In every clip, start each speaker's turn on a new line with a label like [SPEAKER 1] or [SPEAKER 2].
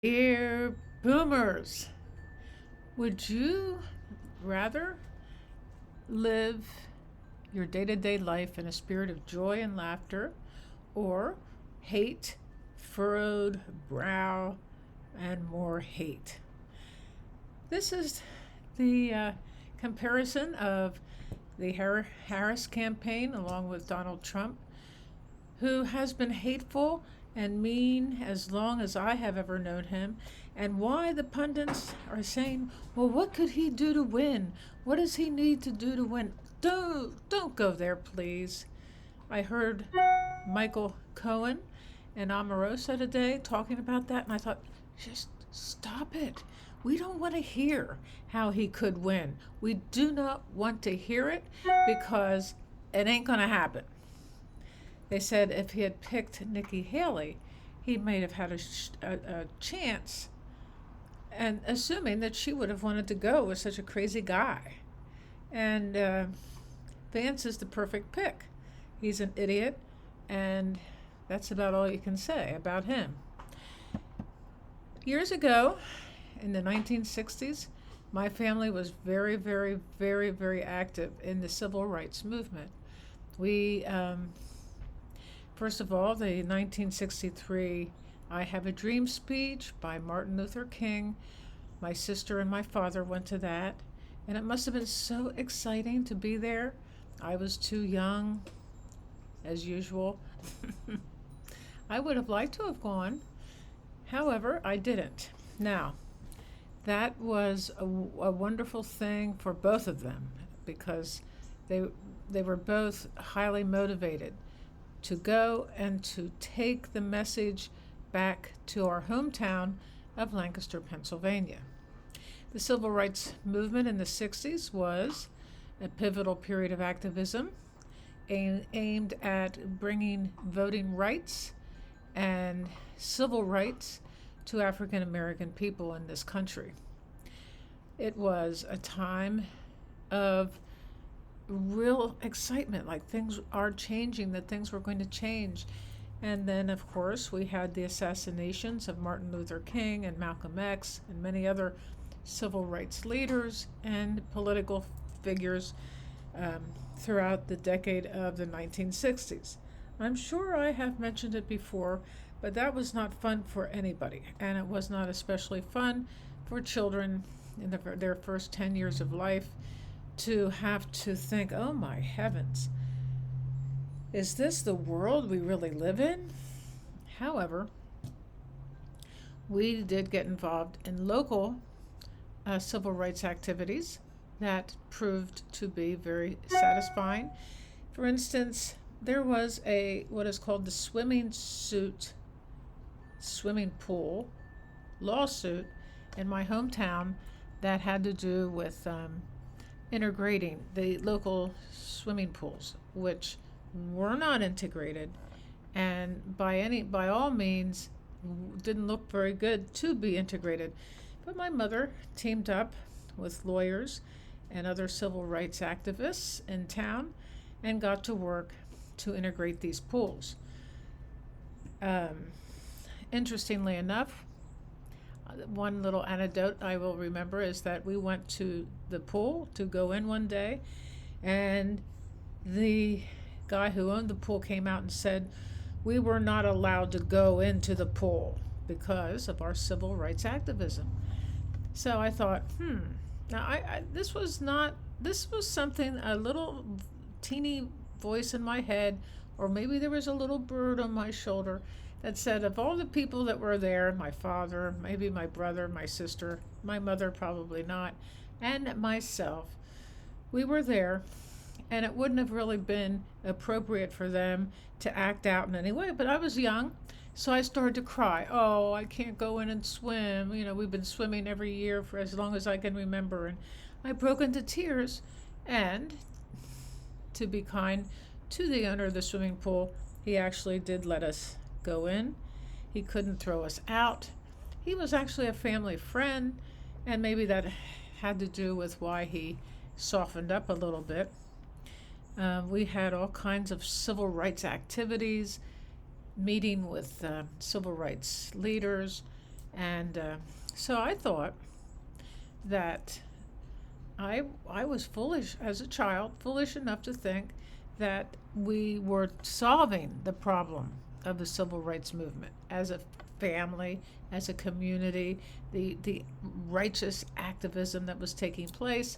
[SPEAKER 1] Dear boomers, would you rather live your day to day life in a spirit of joy and laughter or hate, furrowed brow, and more hate? This is the comparison of the Harris campaign along with Donald Trump, who has been hateful and mean as long as I have ever known him, and why the pundits are saying, well, what could he do to win? What does he need to do to win? Don't go there, please. I heard Michael Cohen and Omarosa today talking about that, and I thought, just stop it. We don't want to hear how he could win. We do not want to hear it because it ain't going to happen. They said if he had picked Nikki Haley, he might have had a chance, and assuming that she would have wanted to go with such a crazy guy. And Vance is the perfect pick. He's an idiot, and that's about all you can say about him. Years ago, in the 1960s, my family was very, very, very, very active in the civil rights movement. We First of all, the 1963 I Have a Dream speech by Martin Luther King. My sister and my father went to that, and it must have been so exciting to be there. I was too young, as usual. I would have liked to have gone. However, I didn't. Now, that was a wonderful thing for both of them because they were both highly motivated to go and to take the message back to our hometown of Lancaster, Pennsylvania. The civil rights movement in the 60s was a pivotal period of activism aimed at bringing voting rights and civil rights to African American people in this country. It was a time of real excitement, like things are changing, that things were going to change. And then, of course, we had the assassinations of Martin Luther King and Malcolm X and many other civil rights leaders and political figures throughout the decade of the 1960s. I'm sure I have mentioned it before, but that was not fun for anybody, and it was not especially fun for children in their first 10 years of life to have to think, oh my heavens, is this the world we really live in? However, we did get involved in local civil rights activities that proved to be very satisfying. For instance, there was what is called the swimming pool lawsuit in my hometown that had to do with integrating the local swimming pools, which were not integrated, and by all means didn't look very good to be integrated. But my mother teamed up with lawyers and other civil rights activists in town and got to work to integrate these pools. Interestingly enough, one little anecdote I will remember is that we went to the pool to go in one day, and the guy who owned the pool came out and said we were not allowed to go into the pool because of our civil rights activism. So I thought, now this was something, a little teeny voice in my head, or maybe there was a little bird on my shoulder that said, of all the people that were there, my father, maybe my brother, my sister, my mother, probably not, and myself, we were there, and it wouldn't have really been appropriate for them to act out in any way. But I was young, so I started to cry. Oh, I can't go in and swim. You know, we've been swimming every year for as long as I can remember. And I broke into tears. And to be kind to the owner of the swimming pool, he actually did let us go in. He couldn't throw us out. He was actually a family friend, and maybe that had to do with why he softened up a little bit. We had all kinds of civil rights activities, meeting with civil rights leaders, And so I thought that I was foolish as a child, foolish enough to think that we were solving the problem of the civil rights movement as a family, as a community, the righteous activism that was taking place.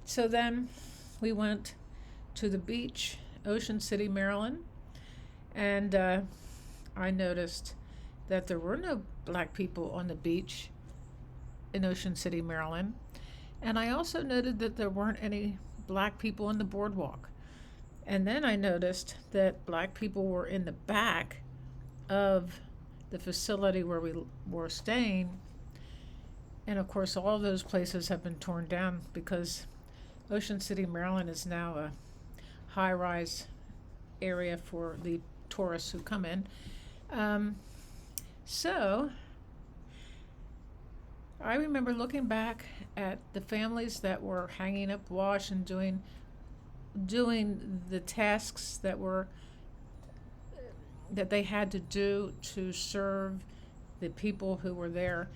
[SPEAKER 1] So then we went to the beach, Ocean City, Maryland, and I noticed that there were no black people on the beach in Ocean City, Maryland. And I also noted that there weren't any black people on the boardwalk. And then I noticed that black people were in the back of the facility where we were staying. And of course, all those places have been torn down because Ocean City, Maryland is now a high rise area for the tourists who come in. So I remember looking back at the families that were hanging up wash and doing the tasks that they had to do to serve the people who were there.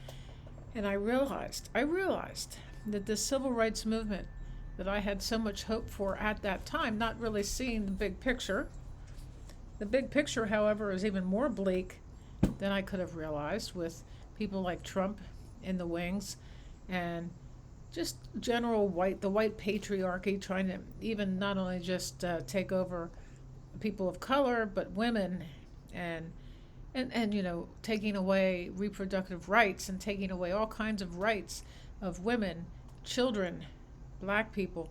[SPEAKER 1] And I realized that the civil rights movement that I had so much hope for at that time, not really seeing the big picture. The big picture, however, is even more bleak than I could have realized, with people like Trump in the wings and just general the white patriarchy trying to even not only just take over people of color, but women, and taking away reproductive rights and taking away all kinds of rights of women, children, black people.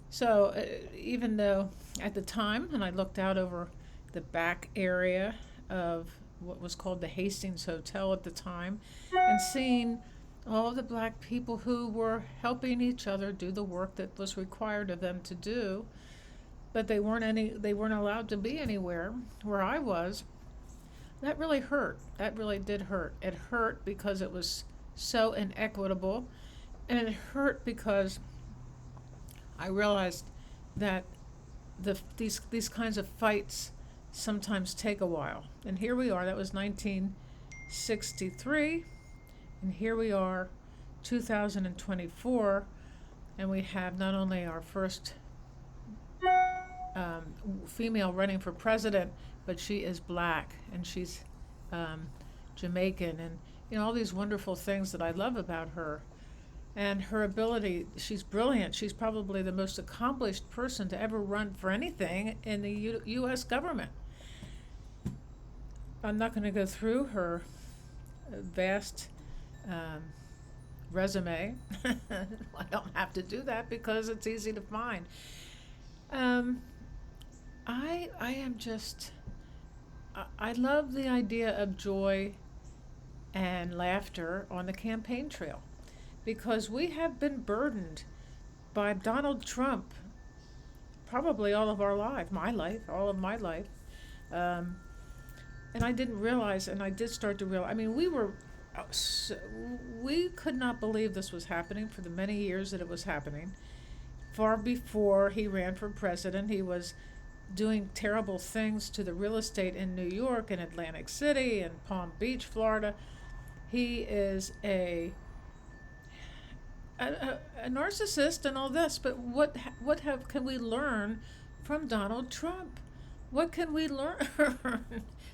[SPEAKER 1] So even though at the time, and I looked out over the back area of what was called the Hastings Hotel at the time, and seeing all the black people who were helping each other do the work that was required of them to do, but they weren't allowed to be anywhere where I was. That really hurt. That really did hurt. It hurt because it was so inequitable, and it hurt because I realized that these kinds of fights sometimes take a while. And here we are. That was 1963, and here we are, 2024, and we have not only our first female running for president, but she is black, and she's Jamaican, and all these wonderful things that I love about her. And her ability, she's brilliant. She's probably the most accomplished person to ever run for anything in the U.S. government. I'm not going to go through her vast resume. I don't have to do that because it's easy to find. I am just, I love the idea of joy and laughter on the campaign trail, because we have been burdened by Donald Trump probably all of our life, all of my life. And I didn't realize, and I did start to realize, we could not believe this was happening for the many years that it was happening. Far before he ran for president, he was doing terrible things to the real estate in New York and Atlantic City and Palm Beach, Florida. He is a narcissist and all this, but what can we learn from Donald Trump? What can we learn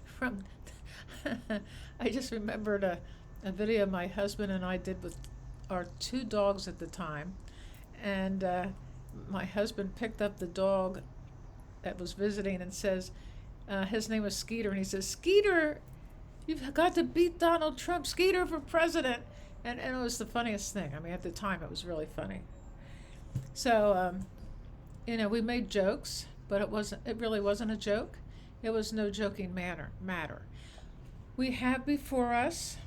[SPEAKER 1] from? I just remembered a video my husband and I did with our 2 dogs at the time, and my husband picked up the dog that was visiting and says, his name was Skeeter, and he says, "Skeeter, you've got to beat Donald Trump, Skeeter for president." And it was the funniest thing. At the time it was really funny. So, we made jokes, but it really wasn't a joke. It was no joking matter. We have before us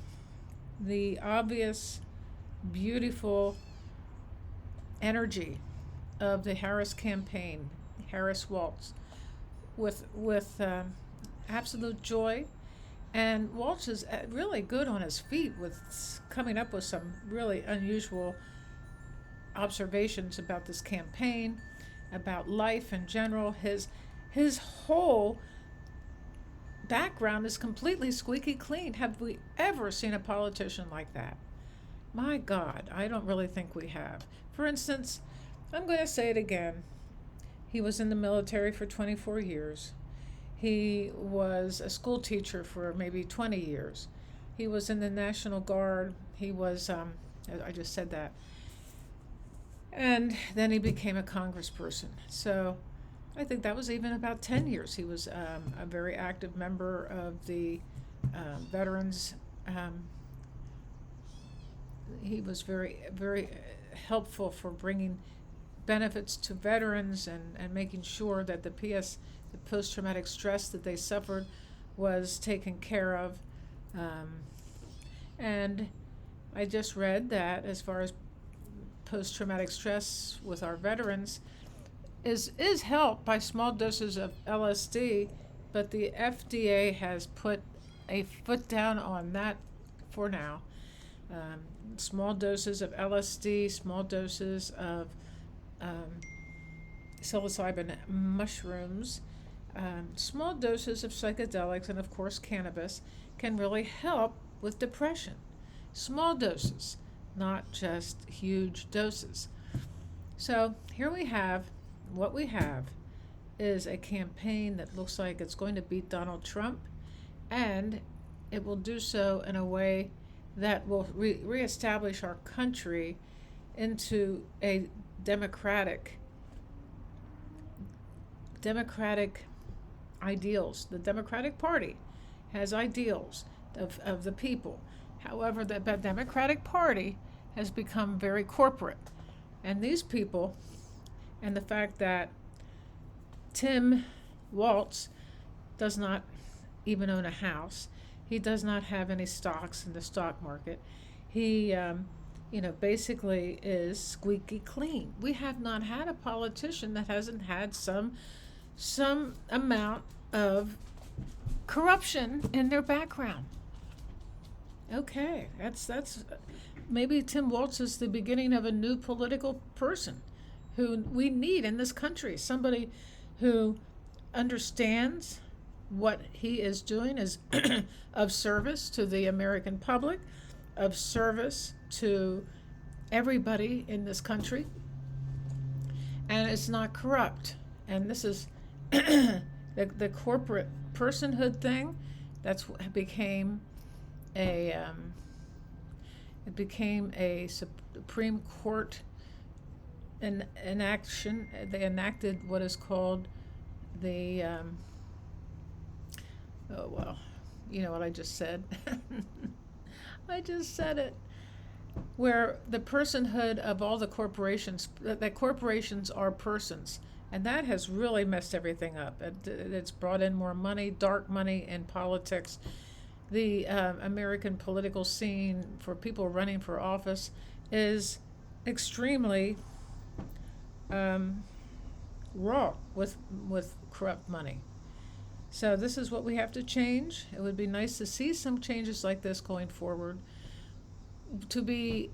[SPEAKER 1] the obvious, beautiful energy of the Harris campaign, Harris Waltz, with absolute joy. And Waltz is really good on his feet with coming up with some really unusual observations about this campaign, about life in general. His whole background is completely squeaky clean. Have we ever seen a politician like that? My God, I don't really think we have. For instance, I'm going to say it again. He was in the military for 24 years. He was a school teacher for maybe 20 years. He was in the National Guard. He was, I just said that. And then he became a congressperson. So I think that was even about 10 years. He was a very active member of the veterans. He was very, very helpful for bringing benefits to veterans and making sure that the post-traumatic stress that they suffered was taken care of. And I just read that as far as post-traumatic stress with our veterans is helped by small doses of LSD, but the FDA has put a foot down on that for now. Small doses of LSD, small doses of psilocybin mushrooms, small doses of psychedelics, and of course cannabis can really help with depression. Small doses, not just huge doses. So here we have, what we have is a campaign that looks like it's going to beat Donald Trump, and it will do so in a way that will reestablish our country into a democratic ideals. The Democratic Party has ideals of the people. However, the Democratic Party has become very corporate. And these people, and the fact that Tim Walz does not even own a house, he does not have any stocks in the stock market. He, basically is squeaky clean. We have not had a politician that hasn't had some amount of corruption in their background. Okay, that's maybe Tim Walz is the beginning of a new political person who we need in this country. Somebody who understands what he is doing is of service to the American public, of service to everybody in this country, and it's not corrupt. And this is the corporate personhood thing. That's what became a Supreme Court in action. They enacted what is called the oh well, you know what I just said. I just said it. Where the personhood of all the corporations, that corporations are persons, and that has really messed everything up. It's brought in more money, dark money in politics. The American political scene for people running for office is extremely raw with corrupt money. So this is what we have to change. It would be nice to see some changes like this going forward. To be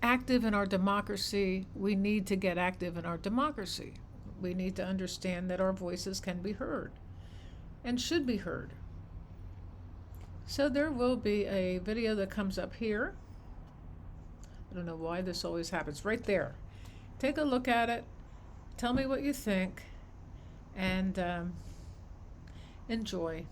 [SPEAKER 1] active in our democracy, we need to get active in our democracy. We need to understand that our voices can be heard and should be heard. So there will be a video that comes up here. I don't know why this always happens. Right there. Take a look at it. Tell me what you think. And enjoy.